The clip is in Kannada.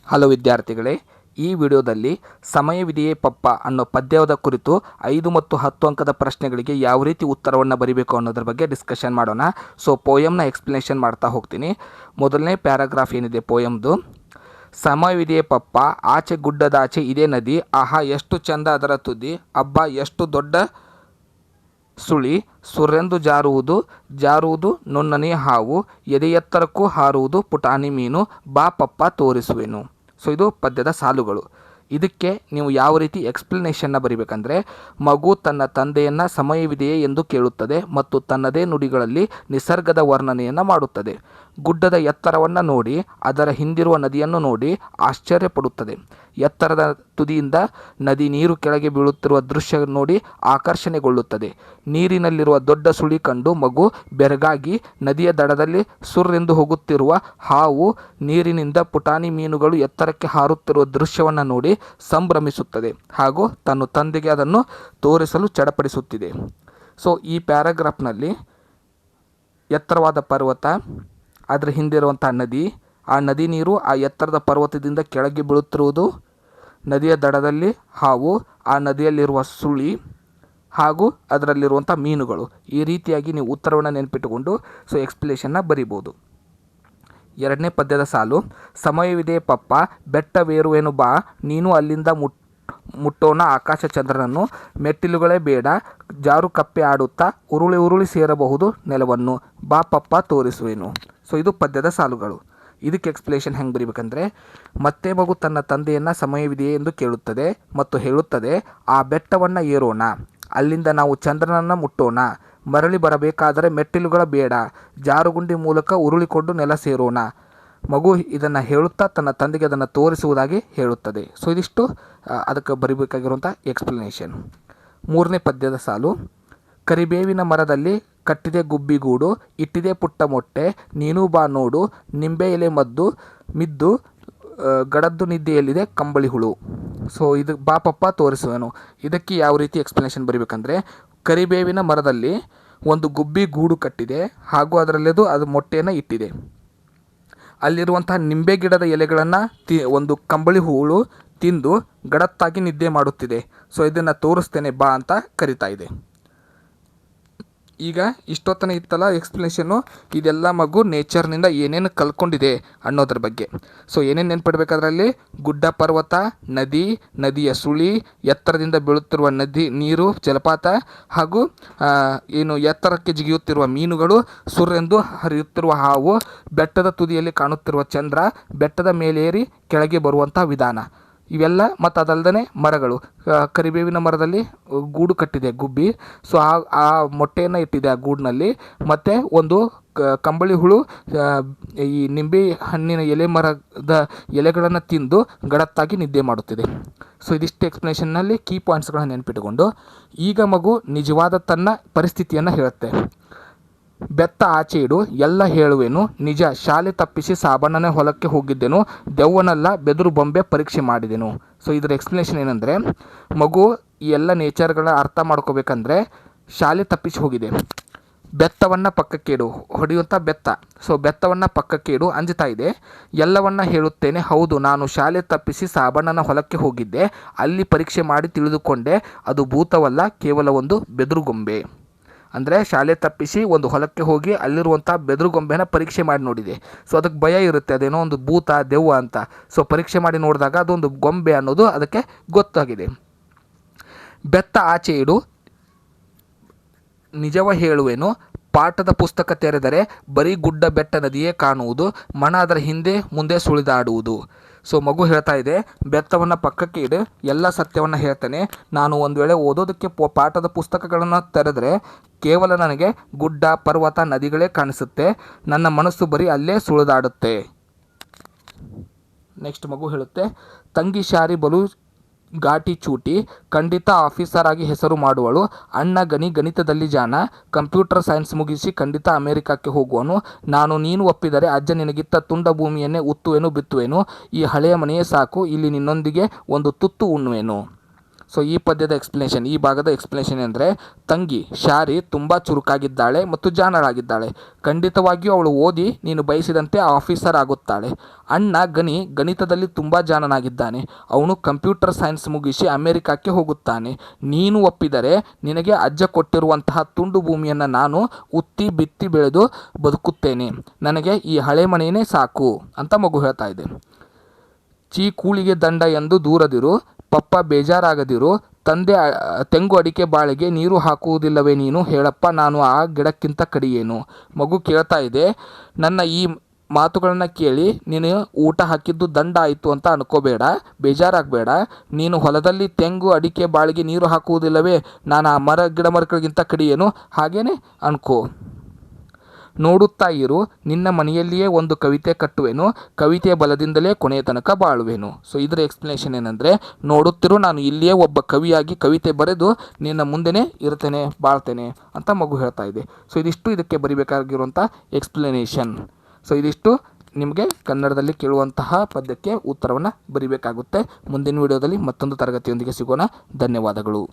ಹಲೋ ವಿದ್ಯಾರ್ಥಿಗಳೇ, ಈ ವಿಡಿಯೋದಲ್ಲಿ ಸಮಯವಿದೆಯೇ ಪಪ್ಪ ಅನ್ನೋ ಪದ್ಯದ ಕುರಿತು 5 ಮತ್ತು 10 ಅಂಕದ ಪ್ರಶ್ನೆಗಳಿಗೆ ಯಾವ ರೀತಿ ಉತ್ತರವನ್ನು ಬರೀಬೇಕು ಅನ್ನೋದ್ರ ಬಗ್ಗೆ ಡಿಸ್ಕಷನ್ ಮಾಡೋಣ. ಸೊ ಪೋಯಮ್ನ ಎಕ್ಸ್ಪ್ಲನೇಷನ್ ಮಾಡ್ತಾ ಹೋಗ್ತೀನಿ. ಮೊದಲನೇ ಪ್ಯಾರಾಗ್ರಾಫ್ ಏನಿದೆ ಪೋಯಮ್ದು, ಸಮಯವಿದೆಯೇ ಪಪ್ಪ ಆಚೆ ಗುಡ್ಡದಾಚೆ ಇದೆ ನದಿ, ಆಹಾ ಎಷ್ಟು ಚಂದ ಅದರ ತುದಿ, ಅಬ್ಬಾ ಎಷ್ಟು ದೊಡ್ಡ ಸುಳಿ, ಸುರೆಂದು ಜಾರುವುದು ನುಣ್ಣನೆ ಹಾವು, ಎದೆ ಎತ್ತರಕ್ಕೂ ಹಾರುವುದು ಪುಟಾಣಿ ಮೀನು, ಬಾ ಪಪ್ಪ ತೋರಿಸುವೆನು. ಸೊ ಇದು ಪದ್ಯದ ಸಾಲುಗಳು. ಇದಕ್ಕೆ ನೀವು ಯಾವ ರೀತಿ ಎಕ್ಸ್ಪ್ಲನೇಷನ್ನ ಬರೀಬೇಕಂದ್ರೆ, ಮಗು ತನ್ನ ತಂದೆಯನ್ನು ಸಮಯವಿದೆಯೇ ಎಂದು ಕೇಳುತ್ತದೆ ಮತ್ತು ತನ್ನದೇ ನುಡಿಗಳಲ್ಲಿ ನಿಸರ್ಗದ ವರ್ಣನೆಯನ್ನು ಮಾಡುತ್ತದೆ. ಗುಡ್ಡದ ಎತ್ತರವನ್ನು ನೋಡಿ ಅದರ ಹಿಂದಿರುವ ನದಿಯನ್ನು ನೋಡಿ ಆಶ್ಚರ್ಯಪಡುತ್ತದೆ. ಎತ್ತರದ ತುದಿಯಿಂದ ನದಿ ನೀರು ಕೆಳಗೆ ಬೀಳುತ್ತಿರುವ ದೃಶ್ಯ ನೋಡಿ ಆಕರ್ಷಣೆಗೊಳ್ಳುತ್ತದೆ. ನೀರಿನಲ್ಲಿರುವ ದೊಡ್ಡ ಸುಳಿ ಕಂಡು ಮಗು ಬೆರಗಾಗಿ ನದಿಯ ದಡದಲ್ಲಿ ಸುರ್ರೆಂದು ಹೋಗುತ್ತಿರುವ ಹಾವು, ನೀರಿನಿಂದ ಪುಟಾಣಿ ಮೀನುಗಳು ಎತ್ತರಕ್ಕೆ ಹಾರುತ್ತಿರುವ ದೃಶ್ಯವನ್ನು ನೋಡಿ ಸಂಭ್ರಮಿಸುತ್ತದೆ ಹಾಗೂ ತನ್ನ ತಂದೆಗೆ ಅದನ್ನು ತೋರಿಸಲು ಚಡಪಡಿಸುತ್ತಿದೆ. ಸೊ ಈ ಪ್ಯಾರಾಗ್ರಾಫ್ನಲ್ಲಿ ಎತ್ತರವಾದ ಪರ್ವತ, ಅದರ ಹಿಂದಿರುವಂಥ ನದಿ, ಆ ನದಿ ನೀರು ಆ ಎತ್ತರದ ಪರ್ವತದಿಂದ ಕೆಳಗೆ ಬೀಳುತ್ತಿರುವುದು, ನದಿಯ ದಡದಲ್ಲಿ ಹಾವು, ಆ ನದಿಯಲ್ಲಿರುವ ಸುಳಿ ಹಾಗೂ ಅದರಲ್ಲಿರುವಂಥ ಮೀನುಗಳು, ಈ ರೀತಿಯಾಗಿ ನೀವು ಉತ್ತರವನ್ನು ನೆನಪಿಟ್ಟುಕೊಂಡು ಸೊ ಎಕ್ಸ್ಪ್ಲೇಷನ್ನ ಬರಿಬೋದು. ಎರಡನೇ ಪದ್ಯದ ಸಾಲು, ಸಮಯವಿದೆ ಪಪ್ಪ ಬೆಟ್ಟವೇರುವೆನು ಬಾ, ನೀನು ಅಲ್ಲಿಂದ ಮುಟ್ಟೋಣ ಆಕಾಶ ಚಂದ್ರನನ್ನು, ಮೆಟ್ಟಿಲುಗಳೇ ಬೇಡ ಜಾರು ಕಪ್ಪೆ ಆಡುತ್ತಾ ಉರುಳಿ ಸೇರಬಹುದು ನೆಲವನ್ನು, ಬಾ ಪಪ್ಪ ತೋರಿಸುವೆನು. ಸೊ ಇದು ಪದ್ಯದ ಸಾಲುಗಳು. ಇದಕ್ಕೆ ಎಕ್ಸ್ಪ್ಲೇಷನ್ ಹೆಂಗೆ ಬರೀಬೇಕಂದ್ರೆ, ಮತ್ತೆ ಮಗು ತನ್ನ ತಂದೆಯನ್ನು ಸಮಯವಿದೆಯೇ ಎಂದು ಕೇಳುತ್ತದೆ ಮತ್ತು ಹೇಳುತ್ತದೆ, ಆ ಬೆಟ್ಟವನ್ನು ಏರೋಣ, ಅಲ್ಲಿಂದ ನಾವು ಚಂದ್ರನನ್ನು ಮುಟ್ಟೋಣ, ಮರಳಿ ಬರಬೇಕಾದರೆ ಮೆಟ್ಟಿಲುಗಳ ಬೇಡ, ಜಾರುಗುಂಡಿ ಮೂಲಕ ಉರುಳಿಕೊಂಡು ನೆಲ ಸೇರೋಣ. ಮಗು ಇದನ್ನು ಹೇಳುತ್ತಾ ತನ್ನ ತಂದೆಗೆ ಅದನ್ನು ತೋರಿಸುವುದಾಗಿ ಹೇಳುತ್ತದೆ. ಸೊ ಇದಿಷ್ಟು ಅದಕ್ಕೆ ಬರೀಬೇಕಾಗಿರುವಂಥ ಎಕ್ಸ್ಪ್ಲನೇಷನ್. ಮೂರನೇ ಪದ್ಯದ ಸಾಲು, ಕರಿಬೇವಿನ ಮರದಲ್ಲಿ ಕಟ್ಟಿದೆ ಗುಬ್ಬಿಗೂಡು, ಇಟ್ಟಿದೆ ಪುಟ್ಟ ಮೊಟ್ಟೆ, ನೀನು ಬಾ ನೋಡು, ನಿಂಬೆ ಎಲೆ ಮಿದ್ದು ಗಡದ್ದು ನಿದ್ದೆಯಲ್ಲಿದೆ ಕಂಬಳಿ ಹುಳು. ಸೊ ಇದು ಬಾ ಪಪ್ಪ ತೋರಿಸುವೆನು. ಇದಕ್ಕೆ ಯಾವ ರೀತಿ ಎಕ್ಸ್ಪ್ಲನೇಷನ್ ಬರೀಬೇಕಂದ್ರೆ, ಕರಿಬೇವಿನ ಮರದಲ್ಲಿ ಒಂದು ಗುಬ್ಬಿ ಗೂಡು ಕಟ್ಟಿದೆ ಹಾಗೂ ಅದರಲ್ಲಿದು ಅದು ಮೊಟ್ಟೆಯನ್ನು ಇಟ್ಟಿದೆ. ಅಲ್ಲಿರುವಂತಹ ನಿಂಬೆ ಗಿಡದ ಎಲೆಗಳನ್ನು ಒಂದು ಕಂಬಳಿ ಹುಳು ತಿಂದು ಗಡತ್ತಾಗಿ ನಿದ್ದೆ ಮಾಡುತ್ತಿದೆ. ಸೊ ಇದನ್ನು ತೋರಿಸ್ತೇನೆ ಬಾ ಅಂತ ಕರಿತಾ ಇದೆ. ಈಗ ಇಷ್ಟೊತ್ತನ ಇತ್ತಲ್ಲ ಎಕ್ಸ್ಪ್ಲನೇಷನ್ನು, ಇದೆಲ್ಲ ಮಗು ನೇಚರ್ನಿಂದ ಏನೇನು ಕಲ್ಕೊಂಡಿದೆ ಅನ್ನೋದ್ರ ಬಗ್ಗೆ. ಸೊ ಏನೇನು ನೆನ್ಪಿಡ್ಬೇಕಾದ್ರಲ್ಲಿ, ಗುಡ್ಡ ಪರ್ವತ, ನದಿಯ ಸುಳಿ, ಎತ್ತರದಿಂದ ಬೀಳುತ್ತಿರುವ ನದಿ ನೀರು ಜಲಪಾತ ಹಾಗೂ ಏನು ಎತ್ತರಕ್ಕೆ ಜಿಗಿಯುತ್ತಿರುವ ಮೀನುಗಳು, ಸುರೆಂದು ಹರಿಯುತ್ತಿರುವ ಹಾವು, ಬೆಟ್ಟದ ತುದಿಯಲ್ಲಿ ಕಾಣುತ್ತಿರುವ ಚಂದ್ರ, ಬೆಟ್ಟದ ಮೇಲೇರಿ ಕೆಳಗೆ ಬರುವಂಥ ವಿಧಾನ ಇವೆಲ್ಲ, ಮತ್ತು ಅದಲ್ಲದೆ ಮರಗಳು, ಕರಿಬೇವಿನ ಮರದಲ್ಲಿ ಗೂಡು ಕಟ್ಟಿದೆ ಗುಬ್ಬಿ, ಸೊ ಆ ಮೊಟ್ಟೆಯನ್ನು ಇಟ್ಟಿದೆ ಆ ಗೂಡಿನಲ್ಲಿ, ಮತ್ತು ಒಂದು ಕಂಬಳಿ ಹುಳು ಈ ನಿಂಬೆ ಹಣ್ಣಿನ ಮರದ ಎಲೆಗಳನ್ನು ತಿಂದು ಗಡತ್ತಾಗಿ ನಿದ್ದೆ ಮಾಡುತ್ತಿದೆ. ಸೊ ಇದಿಷ್ಟು ಎಕ್ಸ್ಪ್ಲನೇಷನ್ನಲ್ಲಿ ಕೀ ಪಾಯಿಂಟ್ಸ್ಗಳನ್ನು ನೆನಪಿಟ್ಟುಕೊಂಡು ಈಗ ಮಗು ನಿಜವಾದ ತನ್ನ ಪರಿಸ್ಥಿತಿಯನ್ನು ಹೇಳುತ್ತೆ. ಬೆತ್ತ ಆಚೆ ಇಡು ಎಲ್ಲ ಹೇಳುವೆನು ನಿಜ, ಶಾಲೆ ತಪ್ಪಿಸಿ ಸಾಬಣ್ಣನ ಹೊಲಕ್ಕೆ ಹೋಗಿದ್ದೆನು, ದೆವ್ವನಲ್ಲ ಬೆದರು ಬೊಂಬೆ ಪರೀಕ್ಷೆ ಮಾಡಿದೆನು. ಸೊ ಇದರ ಎಕ್ಸ್ಪ್ಲನೇಷನ್ ಏನಂದರೆ, ಮಗು ಈ ಎಲ್ಲ ನೇಚರ್ಗಳ ಅರ್ಥ ಮಾಡ್ಕೋಬೇಕಂದ್ರೆ ಶಾಲೆ ತಪ್ಪಿಸಿ ಹೋಗಿದೆ, ಬೆತ್ತವನ್ನು ಪಕ್ಕಕ್ಕೆ ಇಡು, ಹೊಡೆಯುವಂಥ ಬೆತ್ತ, ಸೊ ಬೆತ್ತವನ್ನು ಪಕ್ಕಕ್ಕೆ ಇಡು ಅಂಜುತ್ತಾ ಇದೆ. ಎಲ್ಲವನ್ನ ಹೇಳುತ್ತೇನೆ, ಹೌದು ನಾನು ಶಾಲೆ ತಪ್ಪಿಸಿ ಸಾಬಣ್ಣನ ಹೊಲಕ್ಕೆ ಹೋಗಿದ್ದೆ, ಅಲ್ಲಿ ಪರೀಕ್ಷೆ ಮಾಡಿ ತಿಳಿದುಕೊಂಡೆ ಅದು ಭೂತವಲ್ಲ ಕೇವಲ ಒಂದು ಬೆದರುಗೊಂಬೆ. ಅಂದರೆ ಶಾಲೆ ತಪ್ಪಿಸಿ ಒಂದು ಹೊಲಕ್ಕೆ ಹೋಗಿ ಅಲ್ಲಿರುವಂಥ ಬೆದರುಗೊಂಬೆನ ಪರೀಕ್ಷೆ ಮಾಡಿ ನೋಡಿದೆ. ಸೊ ಅದಕ್ಕೆ ಭಯ ಇರುತ್ತೆ, ಅದೇನೋ ಒಂದು ಭೂತ ದೆವ್ವ ಅಂತ. ಸೊ ಪರೀಕ್ಷೆ ಮಾಡಿ ನೋಡಿದಾಗ ಅದೊಂದು ಗೊಂಬೆ ಅನ್ನೋದು ಅದಕ್ಕೆ ಗೊತ್ತಾಗಿದೆ. ಬೆತ್ತ ಆಚೆ ಇಡು ನಿಜವ ಹೇಳುವೆನು, ಪಾಠದ ಪುಸ್ತಕ ತೆರೆದರೆ ಬರೀ ಗುಡ್ಡ ಬೆಟ್ಟ ನದಿಯೇ ಕಾಣುವುದು, ಮನ ಅದರ ಹಿಂದೆ ಮುಂದೆ ಸುಳಿದಾಡುವುದು. ಸೊ ಮಗು ಹೇಳ್ತಾ ಇದೆ, ಬೆತ್ತವನ್ನು ಪಕ್ಕಕ್ಕೆ ಇಡು, ಎಲ್ಲ ಸತ್ಯವನ್ನು ಹೇಳ್ತಾನೆ, ನಾನು ಒಂದು ವೇಳೆ ಓದೋದಕ್ಕೆ ಪಾಠದ ಪುಸ್ತಕಗಳನ್ನು ತೆರೆದರೆ ಕೇವಲ ನನಗೆ ಗುಡ್ಡ ಪರ್ವತ ನದಿಗಳೇ ಕಾಣಿಸುತ್ತೆ, ನನ್ನ ಮನಸ್ಸು ಬರೀ ಅಲ್ಲೇ ಸುಳಿದಾಡುತ್ತೆ. ನೆಕ್ಸ್ಟ್ ಮಗು ಹೇಳುತ್ತೆ, ತಂಗಿ ಶಾರಿ ಬಲು ಘಾಟಿ ಚೂಟಿ, ಖಂಡಿತ ಆಫೀಸರ್ ಆಗಿ ಹೆಸರು ಮಾಡುವಳು, ಅಣ್ಣ ಗಣಿತದಲ್ಲಿ ಜಾಣ, ಕಂಪ್ಯೂಟರ್ ಸೈನ್ಸ್ ಮುಗಿಸಿ ಖಂಡಿತ ಅಮೆರಿಕಕ್ಕೆ ಹೋಗುವನು, ನೀನು ಒಪ್ಪಿದರೆ ಅಜ್ಜ ನಿನಗಿತ್ತ ತುಂಡ ಭೂಮಿಯನ್ನೇ ಉತ್ತುವೆನು ಬಿತ್ತುವೆನು, ಈ ಹಳೆಯ ಮನೆಯೇ ಸಾಕು, ಇಲ್ಲಿ ನಿನ್ನೊಂದಿಗೆ ಒಂದು ತುತ್ತು ಉಣ್ಣುವೆನು. ಸೊ ಈ ಪದ್ಯದ ಎಕ್ಸ್ಪ್ಲನೇಷನ್, ಈ ಭಾಗದ ಎಕ್ಸ್ಪ್ಲನೇಷನ್ ಅಂದರೆ, ತಂಗಿ ಶಾರಿ ತುಂಬ ಚುರುಕಾಗಿದ್ದಾಳೆ ಮತ್ತು ಜಾಣರಾಗಿದ್ದಾಳೆ. ಖಂಡಿತವಾಗಿಯೂ ಅವಳು ಓದಿ ನೀನು ಬಯಸಿದಂತೆ ಆಫೀಸರ್ ಆಗುತ್ತಾಳೆ. ಅಣ್ಣ ಗಣಿ ಗಣಿತದಲ್ಲಿ ತುಂಬ ಜಾಣನಾಗಿದ್ದಾನೆ. ಅವನು ಕಂಪ್ಯೂಟರ್ ಸೈನ್ಸ್ ಮುಗಿಸಿ ಅಮೆರಿಕಕ್ಕೆ ಹೋಗುತ್ತಾನೆ. ನೀನು ಒಪ್ಪಿದರೆ ನಿನಗೆ ಅಜ್ಜ ಕೊಟ್ಟಿರುವಂತಹ ತುಂಡು ಭೂಮಿಯನ್ನು ನಾನು ಉತ್ತಿ ಬಿತ್ತಿ ಬೆಳೆದು ಬದುಕುತ್ತೇನೆ. ನನಗೆ ಈ ಹಳೆ ಮನೆಯೇ ಸಾಕು ಅಂತ ಮಗು ಹೇಳ್ತಾ ಇದೆ. ಚೀ ಕೂಳಿಗೆ ದಂಡ ಎಂದು ದೂರದಿರು, ಪಪ್ಪ ಬೇಜಾರಾಗದಿರು, ತೆಂಗು ಅಡಿಕೆ ಬಾಳೆಗೆ ನೀರು ಹಾಕುವುದಿಲ್ಲವೇ ನೀನು, ಹೇಳಪ್ಪ ನಾನು ಆ ಗಿಡಕ್ಕಿಂತ ಕಡಿಯೇನು. ಮಗು ಕೇಳ್ತಾ ಇದೆ, ನನ್ನ ಈ ಮಾತುಗಳನ್ನು ಕೇಳಿ ನೀನು ಊಟ ಹಾಕಿದ್ದು ದಂಡ ಆಯಿತು ಅಂತ ಅನ್ಕೋಬೇಡ, ಬೇಜಾರಾಗಬೇಡ. ನೀನು ಹೊಲದಲ್ಲಿ ತೆಂಗು ಅಡಿಕೆ ಬಾಳೆಗೆ ನೀರು ಹಾಕುವುದಿಲ್ಲವೇ, ನಾನು ಆ ಗಿಡಮರಗಳಿಗಿಂತ ಕಡಿಯೇನು, ಹಾಗೇನೆ ಅನ್ಕೋ. ನೋಡುತ್ತಾ ಇರು, ನಿನ್ನ ಮನೆಯಲ್ಲಿಯೇ ಒಂದು ಕವಿತೆ ಕಟ್ಟುವೆನು, ಕವಿತೆಯ ಬಲದಿಂದಲೇ ಕೊನೆಯ ತನಕ ಬಾಳುವೆನು. ಸೊ ಇದರ ಎಕ್ಸ್ಪ್ಲನೇಷನ್ ಏನಂದರೆ, ನೋಡುತ್ತಿರು, ನಾನು ಇಲ್ಲಿಯೇ ಒಬ್ಬ ಕವಿಯಾಗಿ ಕವಿತೆ ಬರೆದು ನಿನ್ನ ಮುಂದೆನೇ ಇರ್ತೇನೆ, ಬಾಳ್ತೇನೆ ಅಂತ ಮಗು ಹೇಳ್ತಾ ಇದೆ. ಸೊ ಇದಿಷ್ಟು ಇದಕ್ಕೆ ಬರಿಬೇಕಾಗಿರುವಂಥ ಎಕ್ಸ್ಪ್ಲನೇಷನ್. ಸೊ ಇದಿಷ್ಟು ನಿಮಗೆ ಕನ್ನಡದಲ್ಲಿ ಕೇಳುವಂತಹ ಪದ್ಯಕ್ಕೆ ಉತ್ತರವನ್ನು ಬರಿಬೇಕಾಗುತ್ತೆ. ಮುಂದಿನ ವಿಡಿಯೋದಲ್ಲಿ ಮತ್ತೊಂದು ತರಗತಿಯೊಂದಿಗೆ ಸಿಗೋಣ. ಧನ್ಯವಾದಗಳು.